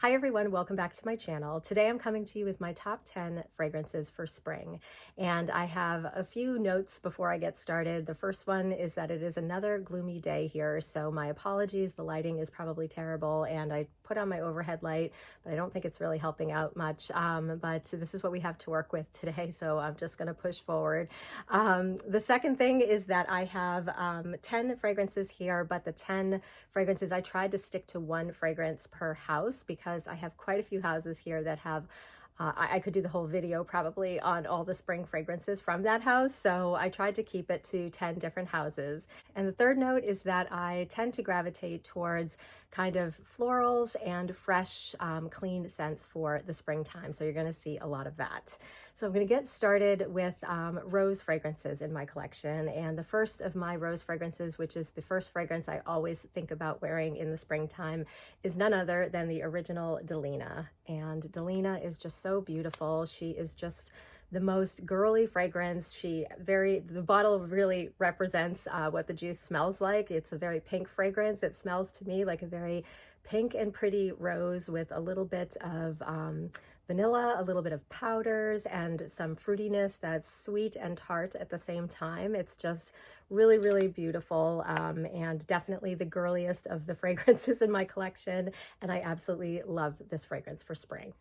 Hi everyone, welcome back to my channel. Today I'm coming to you with my top 10 fragrances for spring. And I have a few notes before I get started. The first one is that it is another gloomy day here, so my apologies, the lighting is probably terrible and I put on my overhead light, but I don't think it's really helping out much. But this is what we have to work with today, so I'm just gonna push forward. The second thing is that I have 10 fragrances here, but the 10 fragrances, I tried to stick to one fragrance per house because I have quite a few houses here that have I could do the whole video probably on all the spring fragrances from that house. So I tried to keep it to 10 different houses. And the third note is that I tend to gravitate towards kind of florals and fresh, clean scents for the springtime. So you're going to see a lot of that. So I'm going to get started with rose fragrances in my collection. And the first of my rose fragrances, which is the first fragrance I always think about wearing in the springtime, is none other than the original Delina. And Delina is just so beautiful. She is just the most girly fragrance. The bottle really represents what the juice smells like. It's a very pink fragrance. It smells to me like a very pink and pretty rose with a little bit of vanilla, a little bit of powders, and some fruitiness that's sweet and tart at the same time. It's just really, really beautiful, and definitely the girliest of the fragrances in my collection, and I absolutely love this fragrance for spring.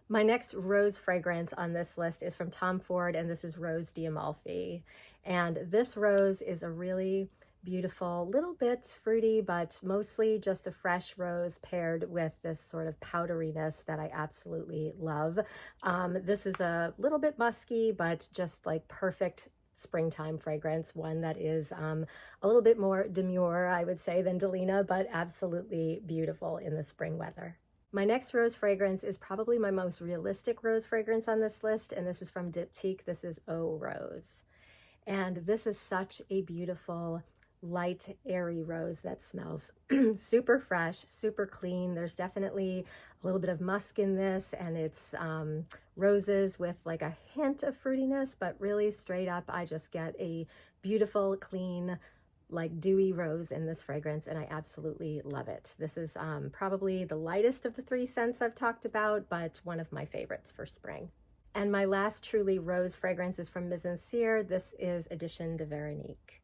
My next rose fragrance on this list is from Tom Ford, and this is Rose d'Amalfi. And this rose is a really beautiful, little bit fruity, but mostly just a fresh rose paired with this sort of powderiness that I absolutely love. This is a little bit musky, but just like perfect springtime fragrance, one that is a little bit more demure, I would say, than Delina, but absolutely beautiful in the spring weather. My next rose fragrance is probably my most realistic rose fragrance on this list, and this is from Diptyque. This is Eau Rose. And this is such a beautiful, light, airy rose that smells super fresh, super clean. There's definitely a little bit of musk in this, and it's roses with like a hint of fruitiness, but really straight up, I just get a beautiful, clean, like dewy rose in this fragrance, and I absolutely love it. This is probably the lightest of the three scents I've talked about, but one of my favorites for spring. And my last truly rose fragrance is from Mizensir. This is Edition de Veronique.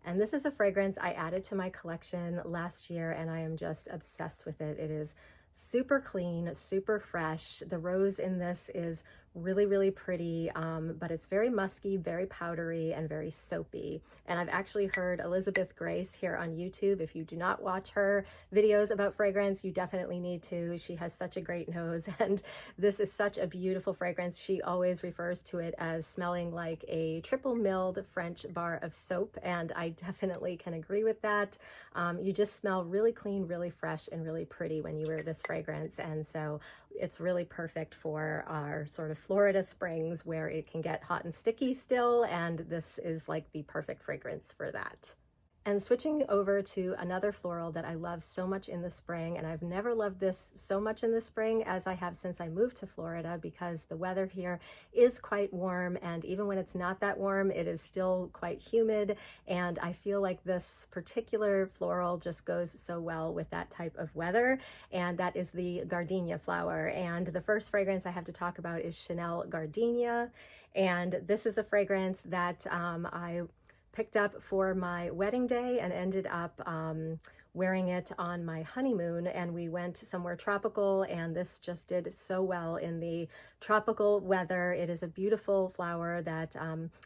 And this is a fragrance I added to my collection last year, and I am just obsessed with it. It is super clean, super fresh. The rose in this is really, really pretty, but it's very musky, very powdery, and very soapy. And I've actually heard Elizabeth Grace here on YouTube. If you do not watch her videos about fragrance, you definitely need to. She has such a great nose, and this is such a beautiful fragrance. She always refers to it as smelling like a triple milled French bar of soap, and I definitely can agree with that. You just smell really clean, really fresh, and really pretty when you wear this fragrance, and so it's really perfect for our sort of Florida springs where it can get hot and sticky still, and this is like the perfect fragrance for that. And switching over to another floral that I love so much in the spring, and I've never loved this so much in the spring as I have since I moved to Florida, because the weather here is quite warm, and even when it's not that warm, it is still quite humid, and I feel like this particular floral just goes so well with that type of weather, and that is the Gardenia flower. And the first fragrance I have to talk about is Chanel Gardenia, and this is a fragrance that I picked up for my wedding day and ended up wearing it on my honeymoon, and we went somewhere tropical, and this just did so well in the tropical weather. It is a beautiful flower that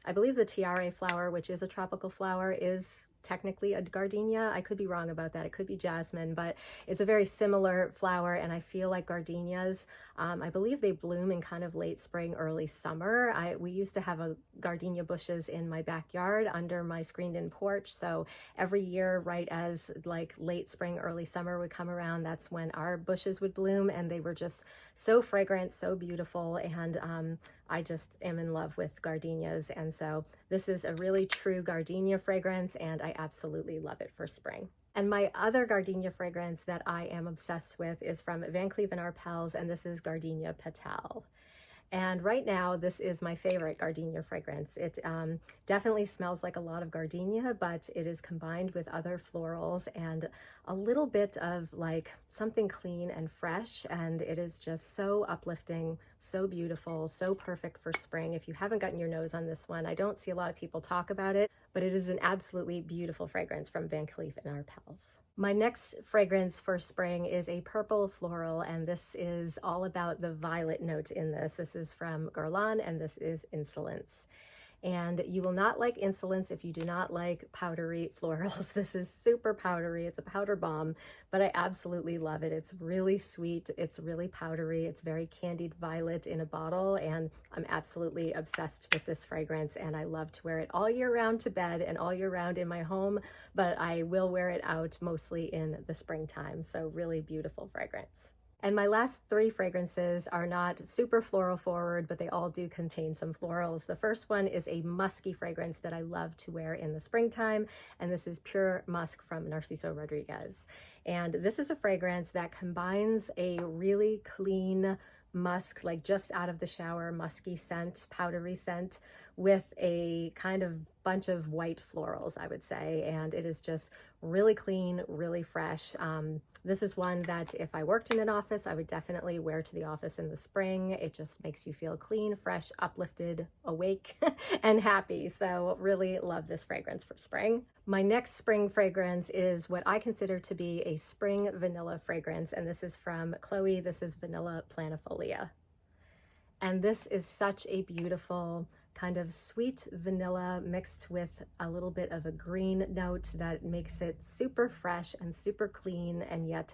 I believe the tiare flower, which is a tropical flower, is technically a gardenia. I could be wrong about that. It could be jasmine, but it's a very similar flower, and I feel like gardenias, I believe they bloom in kind of late spring, early summer. We used to have a gardenia bushes in my backyard under my screened-in porch, so every year, right as like late spring, early summer would come around, that's when our bushes would bloom, and they were just so fragrant, so beautiful, and I just am in love with gardenias, and so this is a really true gardenia fragrance, and I absolutely love it for spring. And my other gardenia fragrance that I am obsessed with is from Van Cleef & Arpels, and this is Gardenia Petal. And right now, this is my favorite gardenia fragrance. It definitely smells like a lot of gardenia, but it is combined with other florals and a little bit of like something clean and fresh. And it is just so uplifting, so beautiful, so perfect for spring. If you haven't gotten your nose on this one, I don't see a lot of people talk about it, but it is an absolutely beautiful fragrance from Van Cleef & Arpels. My next fragrance for spring is a purple floral, and this is all about the violet note in this. This is from Guerlain, and this is Insolence. And you will not like Insolence if you do not like powdery florals. This is super powdery. It's a powder bomb, but I absolutely love it. It's really sweet. It's really powdery. It's very candied violet in a bottle, and I'm absolutely obsessed with this fragrance, and I love to wear it all year round to bed and all year round in my home, but I will wear it out mostly in the springtime. So really beautiful fragrance. And my last three fragrances are not super floral forward, but they all do contain some florals. The first one is a musky fragrance that I love to wear in the springtime, and this is Pure Musk from Narciso Rodriguez. And this is a fragrance that combines a really clean musk, like just out of the shower, musky scent, powdery scent, with a kind of bunch of white florals, I would say. And it is just really clean, really fresh. This is one that if I worked in an office, I would definitely wear to the office in the spring. It just makes you feel clean, fresh, uplifted, awake, and happy. So really love this fragrance for spring. My next spring fragrance is what I consider to be a spring vanilla fragrance, and this is from Chloe. This is Vanilla Planifolia. And this is such a beautiful kind of sweet vanilla mixed with a little bit of a green note that makes it super fresh and super clean and yet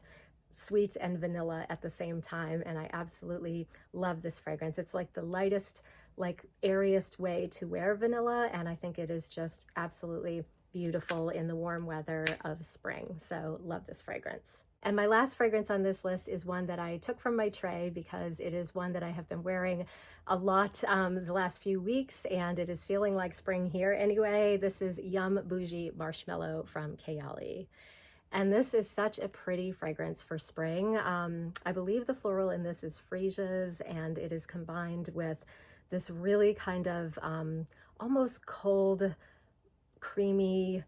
sweet and vanilla at the same time. And I absolutely love this fragrance. It's like the lightest, like airiest way to wear vanilla, and I think it is just absolutely beautiful in the warm weather of spring. So love this fragrance. And my last fragrance on this list is one that I took from my tray because it is one that I have been wearing a lot the last few weeks, and it is feeling like spring here anyway. This is Yum Bougie Marshmallow from Kayali. And this is such a pretty fragrance for spring. I believe the floral in this is freesias, and it is combined with this really kind of almost cold, creamy,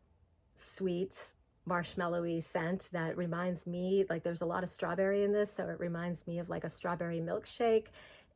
sweet, marshmallowy scent that reminds me, like there's a lot of strawberry in this, so it reminds me of like a strawberry milkshake.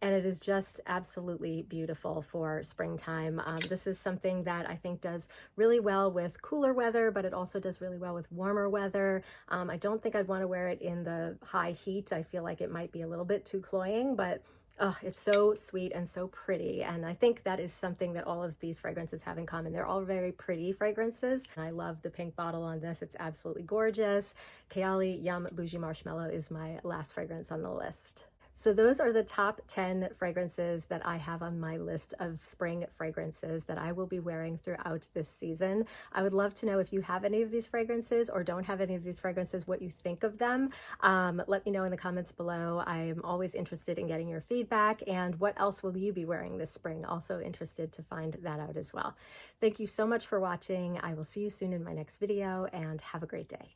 And it is just absolutely beautiful for springtime. This is something that I think does really well with cooler weather, but it also does really well with warmer weather. I don't think I'd want to wear it in the high heat. I feel like it might be a little bit too cloying, but oh, it's so sweet and so pretty. And I think that is something that all of these fragrances have in common. They're all very pretty fragrances. I love the pink bottle on this. It's absolutely gorgeous. Kayali Yum Bougie Marshmallow is my last fragrance on the list. So those are the top 10 fragrances that I have on my list of spring fragrances that I will be wearing throughout this season. I would love to know if you have any of these fragrances or don't have any of these fragrances, what you think of them. Let me know in the comments below. I'm always interested in getting your feedback, and what else will you be wearing this spring? Also interested to find that out as well. Thank you so much for watching. I will see you soon in my next video, and have a great day.